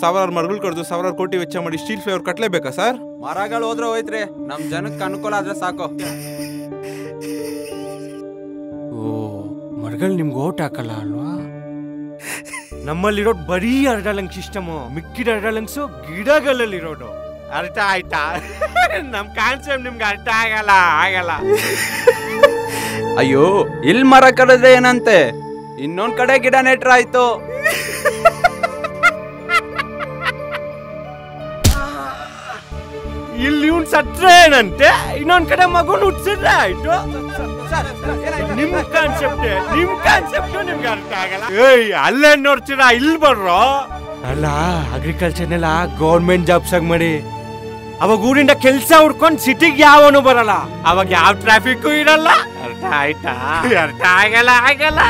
ಸಾವಿರಾರು ಮರಗಳು ಕಡ್ದು ಸಾವಿರಾರು ಕೋಟಿ ವೆಚ್ಚ ಮಾಡಿ ಸ್ಟೀಲ್ ಫ್ಲೇವರ್ ಕಟ್ಲೇಬೇಕಾ ಸರ್? ಮರಗಳು ಹೋದ್ರೆ ಹೋಯ್ತ್ರಿ, ನಮ್ ಜನಕ್ಕೆ ಅನುಕೂಲ ಆದ್ರೆ ಸಾಕು. ಓ, ಮರಗಳು ನಿಮ್ಗೆ ಓಟ್ ಹಾಕಲ್ಲ ಅಲ್ವಾ? ನಮ್ಮಲ್ಲಿರೋದು ಬರೀ ಅರ್ಡಲಂಗ್ ಸಿಸ್ಟಮು, ಮಿಕ್ಕಿದ ಅರ್ಡಲಂಗ್ಸು ಗಿಡಗಳಲ್ಲಿರೋದು. ಅರ್ಥ ಆಯ್ತಾ? ನಮ್ ಕಾನ್ಸೆಪ್ಟ್ ನಿಮ್ಗೆ ಅರ್ಥ ಆಗಲ್ಲ. ಅಯ್ಯೋ, ಇಲ್ಲಿ ಮರ ಕಡಿದ್ರೆ ಏನಂತೆ, ಇನ್ನೊಂದ್ ಕಡೆ ಗಿಡ ನೆಟ್ರ ಆಯ್ತು. ಇಲ್ಲಿ ಇವ್ನು ಸತ್ರೆ ಏನಂತೆ, ಇನ್ನೊಂದ್ ಕಡೆ ಮಗುನ್ ಹುಟ್ಸಿದ್ರೆ ಆಯ್ತು. ನಿಮ್ ಕಾನ್ಸೆಪ್ಟ್ ನಿಮ್ಗೆ ಅರ್ಥ ಆಗಲ್ಲ. ಏಯ್, ಅಲ್ಲೇ ನೋಡ್ತೀರಾ, ಇಲ್ಲಿ ಬರ್ರೋ. ಅಲ್ಲ, ಅಗ್ರಿಕಲ್ಚರ್ನೆಲ್ಲ ಗೌರ್ಮೆಂಟ್ ಜಾಬ್ಸ್ ಆಗಿ ಮಾಡಿ, ಅವಾಗ ಊರಿಂದ ಕೆಲ್ಸ ಹುಡ್ಕೊಂಡ್ ಸಿಟಿಗೆ ಯಾವನು ಬರಲ್ಲ, ಅವಾಗ ಯಾವ ಟ್ರಾಫಿಕ್ ಇರಲ್ಲ. ಅರ್ಥ ಆಯ್ತಾ? ಅರ್ಥ ಆಗಲ್ಲ.